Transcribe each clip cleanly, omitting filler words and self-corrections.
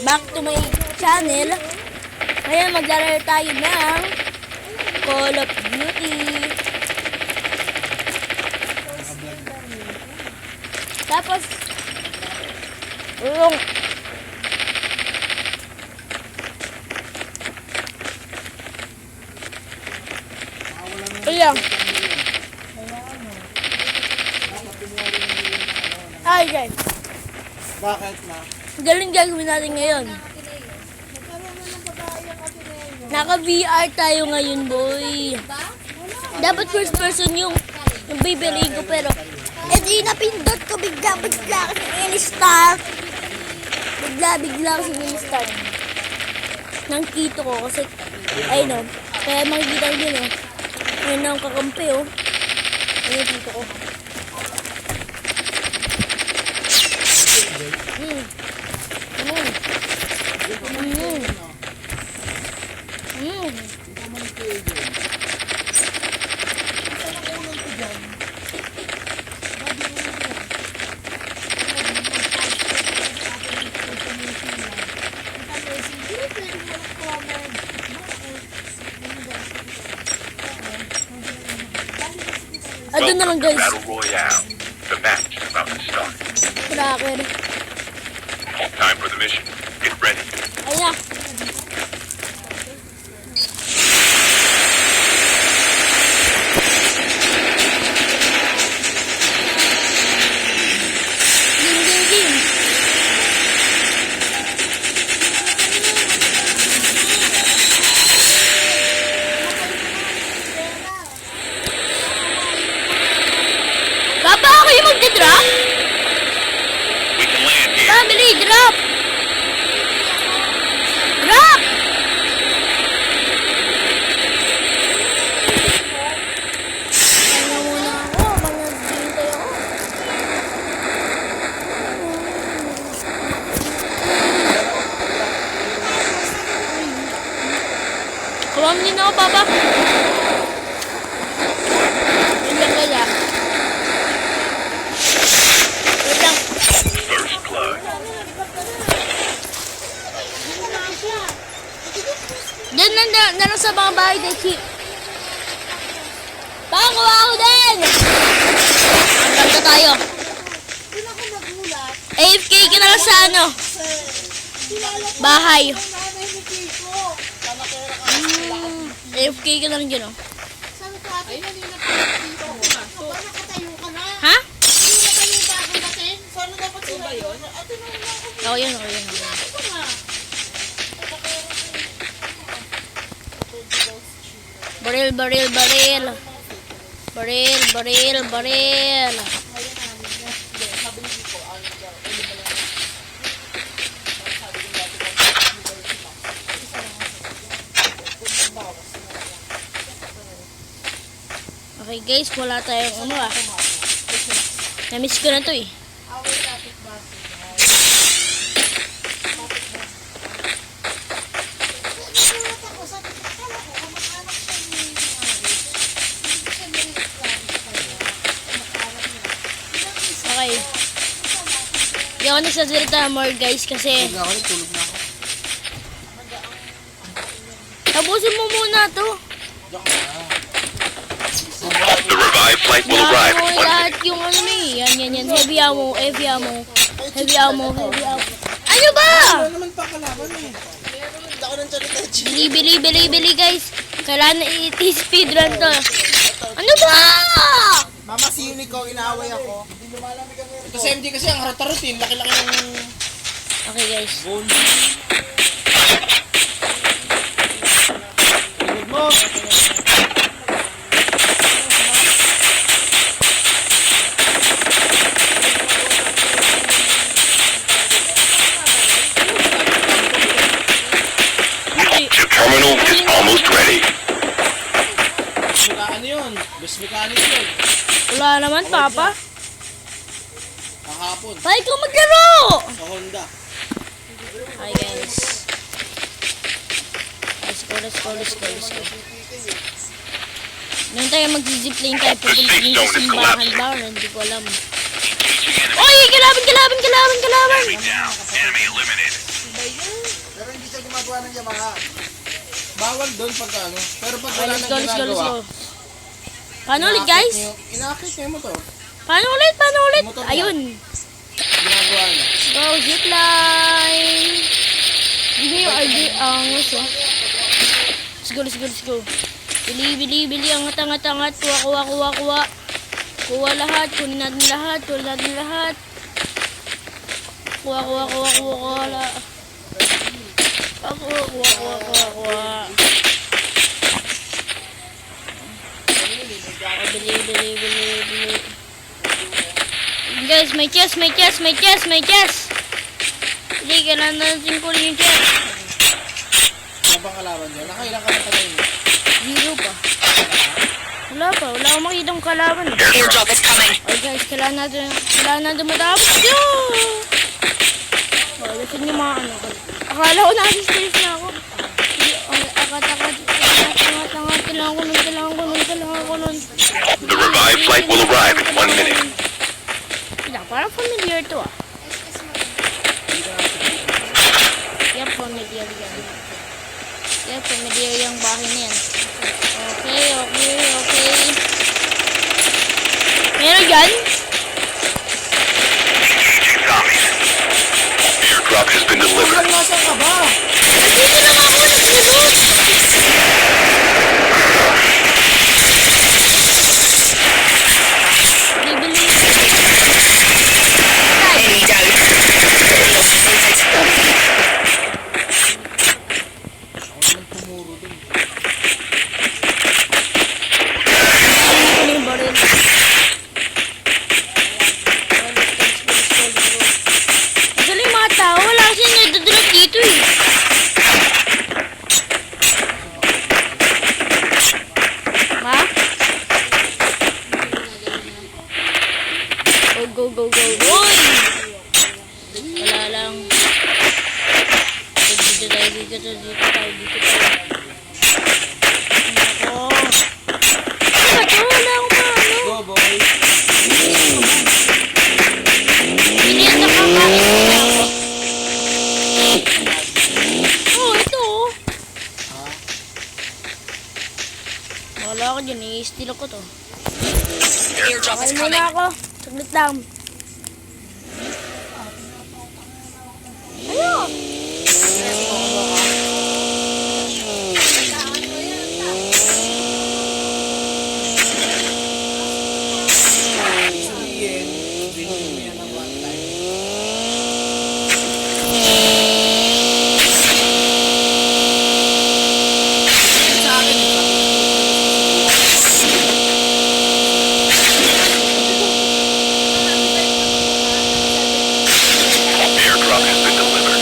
back to my channel. Ngayon maglalaro tayo ng Call of Duty. Tapos yung ayan. Ay guys, Bakit na? galing gagawin natin ngayon. Naka-VR tayo ngayon, boy. Dapat first person yung bibiliin ko, pero di napindot ko bigla kasi in-start. Bigla kasi in-start. Nang kito ko kasi, ay no, kaya makikita nyo din, ayun na ang kakampi, ayun kito ko. Ano na lang guys? Battle Royale. The match is about to start. Cracker. Time for the mission. Get ready. Ayan. Ging. Papa, ako yung magdadrop? We can land here. Family, drop! Drop! Ano muna ako, mag-naghihintay ako. Kawang din ako, Papa. Yun lang kaya. Wait lang. First blood. Diyan na lang sa mga bahay na chip. Pakakuha ako din! Hanggang na tayo. AFK ka na lang sa ano? Bahay. AFK ka na lang dyan, oh. Ha? Ako yun. Baril. Okay guys, wala tayong ano na-miss ko na to eh. Okay. Hindi ako nagsasalita more guys kasi Tulog na ako, tulog na ako. tapusin mo muna to. The revived flight will arrive in 1 minute. Lahat yung ano eh. Yan. Heavy ammo. Ano ba? Ano naman pa kalaban eh? Hindi ako nang salita. Bili guys. Kailangan i-speedrun to. Ano ba? Mama, si Unico, inaaway ako. Ito sa MD kasi ang harot-harotin. Laki-laki ng... Okay guys. Tulog mo! The terminal is almost ready. Ano yun? Bus mechanic yun. Wala naman, Papa. Kahapon. Balik ko maglaro! Sa Honda. Hi guys. Let's go. Noon tayo mag-zipline tayo pupunta din sa simbahan ba? Hindi ko alam. Oy! Kalaban! Enemy down. Enemy eliminated. ginagawa ng Yamaha. Bawal doon pag ano. Pero pag wala Let's nang go, let's go, let's ginagawa. go. Paano ulit, guys? Inaakit niyo yung motor. Paano ulit? Paano ulit? Motor niya. Ayun. Ginagawa niya. Go, zipline. Hindi yung idea. Angas, oh. Let's go, let's go, let's go. Bili, bili, bili. Angat, angat, angat. Kuha, kuha, kuha, kuha. Kuha lahat. Kunin natin lahat. Kunin natin lahat. Kuha, kuha, kuha, kuha, kuha. Kuha, kuha, kuha, kuha, kuha, kuha. Bili, bili, bili, bili. Guys, may chest, may chest, may chest, may chest. Hindi, kailangan natin kunin yung chest. Ano bang kalaban dyan? Nakailang ka na tayo mo? Zero pa. Wala pa, wala akong makitang kalaban. Airdrop is coming. Okay guys, kailangan natin matapos. Yo! Oh, gusto niyo mga ano. Akala ko nasa-stage na ako. Akat. Kailangan ko nun. The revived flight will arrive in 1 minute. Parang familiar to ah. Yep, familiar yan. Yep, familiar yung bahay na yan. Okay. Meron dyan? Airdrop has been delivered. Mahal, nasaan ka ba? Nandito lang ako, nagsulot. Bibili. Enemy down. Ako naman tumuro dun. Ano yung baril? Actually, yung mga tao, wala kasi nadadulot dito eh. Ma? Go. Uy! Wala lang. Dito tayo. Ako. Ano ba ito? Wala akong maano. Go, boy. Hindi yan nakakain na ako. Oh, ito oh. Wala ako dyan, i-steal ako to. Airdrop is Kain coming. muna ako. Saglit lang. Ayun! Sabihin, binili mo yan ng one time. Sa akin, Airdrop has been delivered.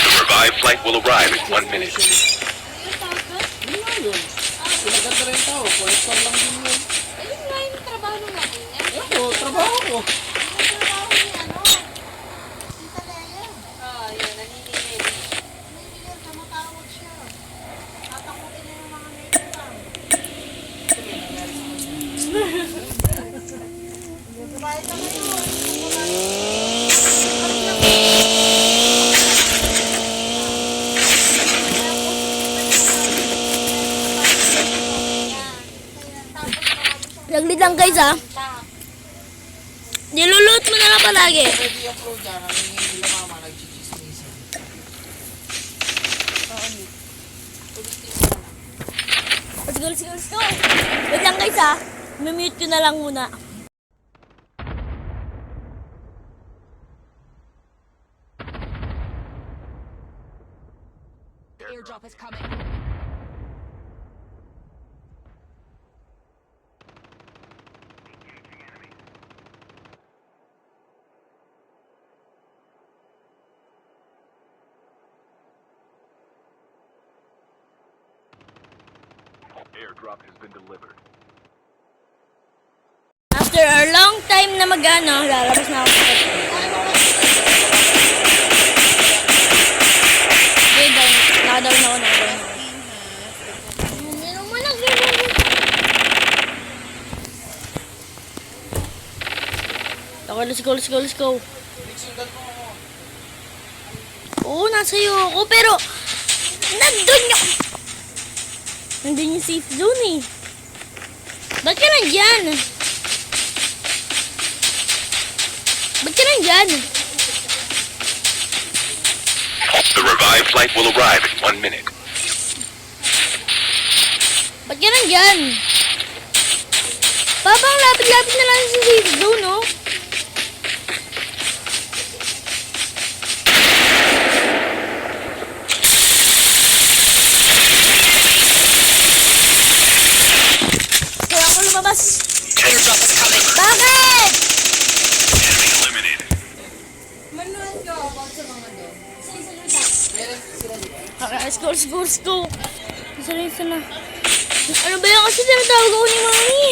The revived flight will arrive in 1 minute. yun nga yun. Pinaganda rin tao, collector lang din yun. Ayun nga yung trabaho ng akin niya. Ako, trabaho ko. Ang trabaho ni ano? Tita Lea. Oo, yun. Naniningil. Naniningil, tumatawag siya. Tatakutin niya yung mga neighbor lang. Kumain na ngayon. Saglit lang guys ah. Nilulot mo na lang palagi. Pwede i-upload dyan, ang hingin nila mama, nag-chismisan. Let's go. Wait lang guys ah. Mimute ko na lang muna. Airdrop is coming. Airdrop has been delivered. After a long time na mag-ano, lalabas na ako. Okay, nakadown ako. Meron mo lang. Okay, let's go, let's go, let's go. Oo, nasa iyo ako, pero nandun yung safe zone eh. Ba't ka nandyan? Ba't ka nandyan? The revived flight will arrive in 1 minute. Ba't ka nandyan? Papa, ang lapit-lapit na lang sa safe zone, no? Kaya ako lumabas. Airdrop is coming. Bakit? Enemy eliminated. Manual ka about sa mga doon. Okay, let's go, let's go, let's go. Isa na. Ano ba yan? Kasi tinatawag ako ni Mami.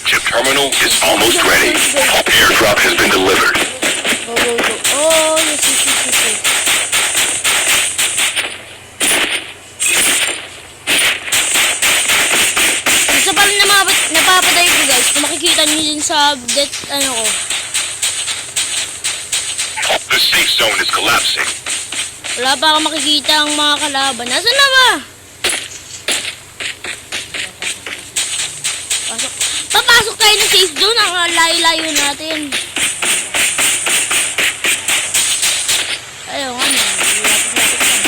Chip terminal is almost ready. Airdrop has been delivered. Go, go, go. Oh, yes. Isa pala napapatay ko, guys. Kung makikita nyo din sa ko. The safe zone is collapsing. Wala pa akong makikita ang mga kalaban. Nasaan na ba? Papasok tayo ng safe zone. Ang layo-layo natin. Ayaw nga na. Lapit-lapit lang.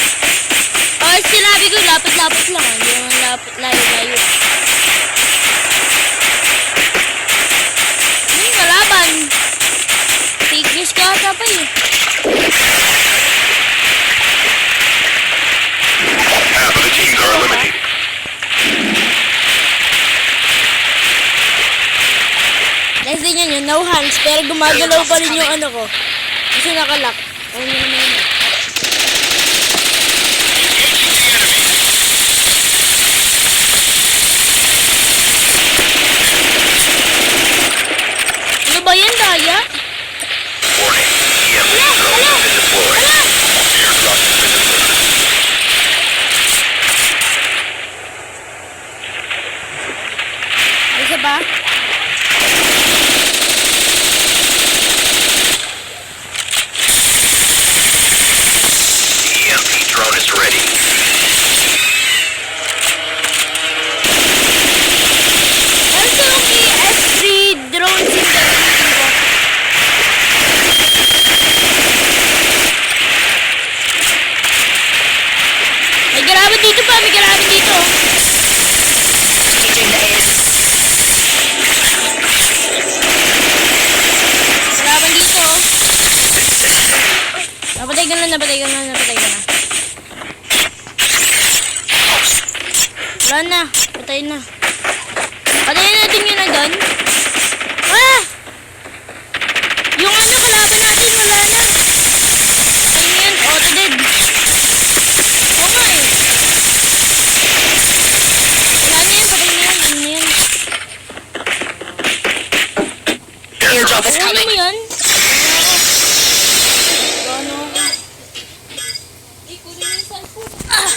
Okay, sinabi ko lapit-lapit lang. Hindi naman layo-layo. Kalaban. Fake news ka ata pa eh. Half of the teams are eliminated. Guys, din yun, no hands. Pero gumagalaw pa rin yung ano ko. Kasi nakalock. Ano naman yun. Ano ba yan, Daya? Warning. EMP drone has been deployed. Airdrop has been delivered. Isa ba? The EMP drone is ready. Meron silang ES3 drones in the May garaban dito pa, may garaban dito. Engaging the AS. Garaban dito. Napatay ka na. Wala na, patay na. Patayin natin yun na doon. Ah! Yung ano, kalaban natin, wala na. Ano yan? Auto dead. Oo nga eh. Wala na yan, patay na yan. Ano yan? Airdrop is Ano coming. yan? Ano? Kunin yung cellphone. Ah!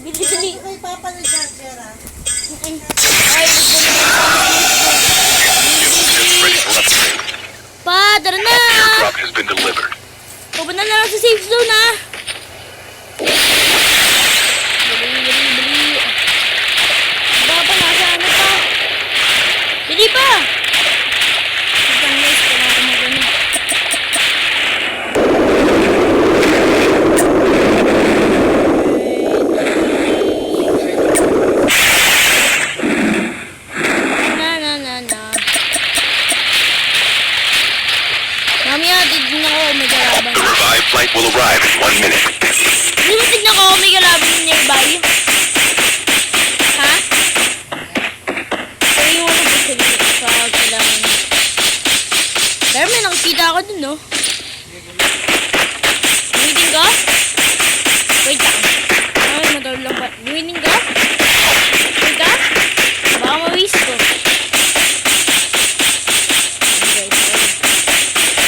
Bili. Kay Papa na charger ah. Ay, Units ready for upgrade. pa, tara na! Airdrop has been delivered. Pupunta na lang sa safe zone, ha? Bili. Baka pa, nasa ano pa? Bili pa! Isang guys, kailangan ko magano. Na. Mamaya, tignan ako, may galaban. The revived flight will arrive in 1 minute. Hindi mo tignan ko, may galaban yung nearby. Ha? Pero yung ano ba sa kailangan. Pero may nakikita ako dun, no? Gamitin ko? Wait lang. Ay, motor lang pa. Gamitin ko? Wait ka? Baka mawis ko.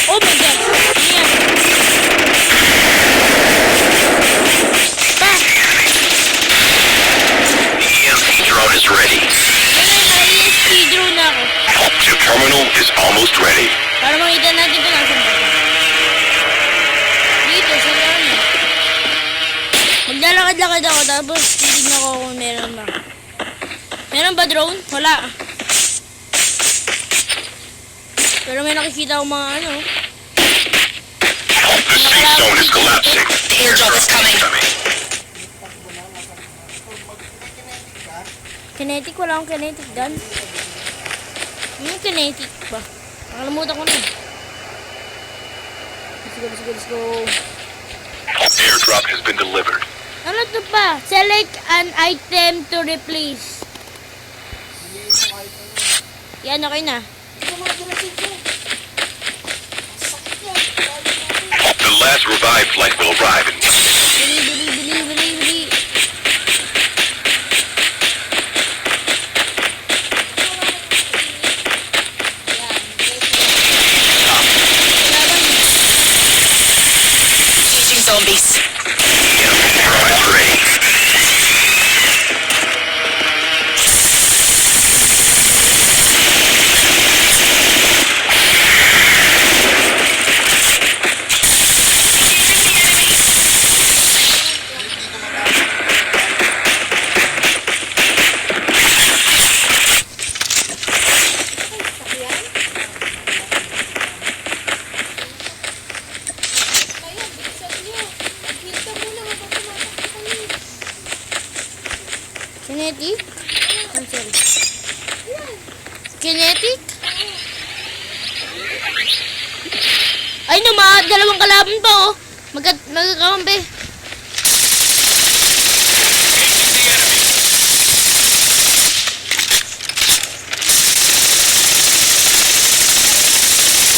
Oh my God! Ano yan? Pa! almost ready. Para makita natin kung nasan ba. Dito, sa ano. Maglalakad-lakad ako tapos titignan ko kung meron ba. Meron ba drone? Wala. Pero may nakikita akong mga ano. The safe zone is collapsing. The airdrop is coming. Kinetic? Wala akong kinetic gun. Ano kinetic ba? Nakalimutan ko na. Let's go. Airdrop has been delivered. Ano to pa? Select an item to replace. Yan, okay na. The last revived flight will arrive in Bili. Engaging zombies. Drone is ready. Kinetic? Cancel. Kinetic? Ay naman, dalawang kalaban pa oh. Magkakampi.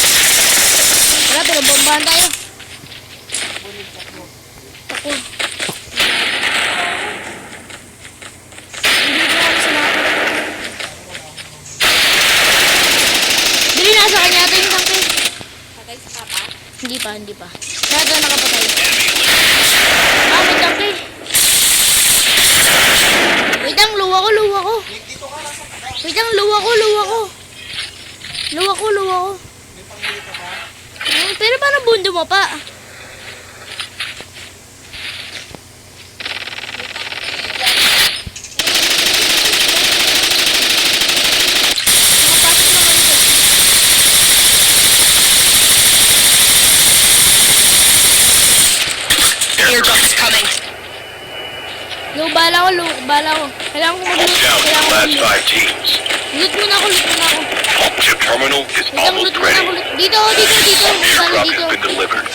Wala, pero bombahan tayo. Ako. Bili na sa kanya ito yung tangke. Patay sa kapa. Hindi pa. Lahat na nakapatay. May tangke. Wait lang, luwa ko. Wait lang, luwa ko. Pero parang bundo mo pa. Airdrop is coming. Bala ko. Kailangan ko mag-loot. Down to the last 5 teams. Loot muna ako. Chip terminal is Wait lang, almost loot muna ready. ako. Dito. Bala Airdrop dito. has been delivered.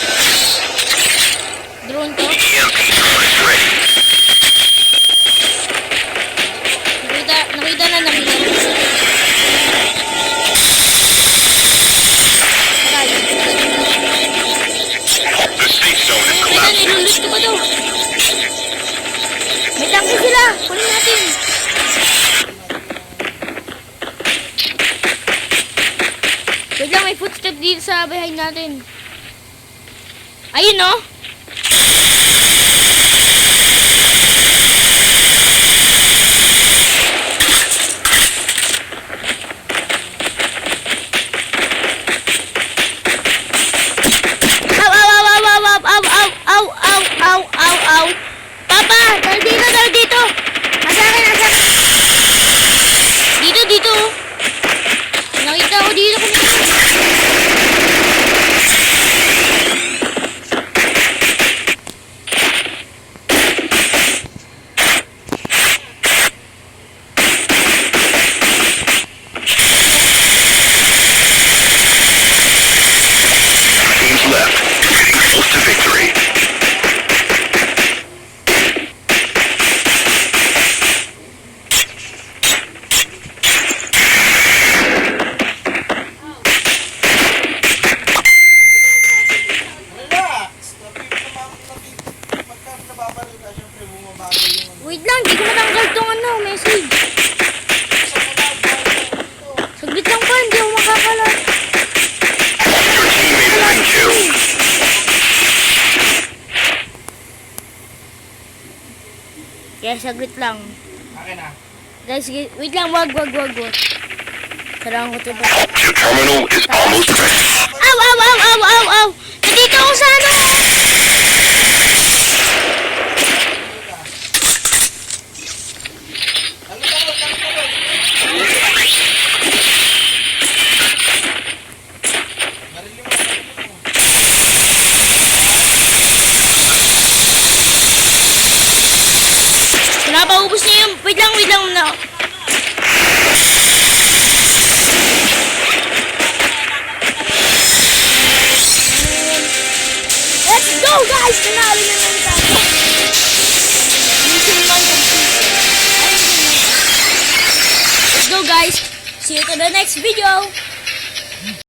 Drone to. The EMP drone is ready. Nakita na. The safe zone is Nakita, collapsing. nilulus ko pa daw. May tangke sila. Kunin natin. Wait lang, may footstep dito sa behind natin. Ayun no? Ow. Papa, dal dito. Asa akin. Dito. Nakita ko dito. Teams left. Getting close to victory. Wait lang, di ko matanggal tong message. Saglit lang pa, hindi ako makakalat. Your teammate has been killed. Kaya saglit lang. Akin na. Guys, wait lang, wag. Sarang ko ito. Your terminal is almost ready. Aw, aw, aw, aw, aw, aw! Nandito ako sa ano! Pinapaubos niya yung... Wait lang na. Let's go guys! Nanalo na naman tayo. Mission 1 complete. Let's go guys! See you to the next video!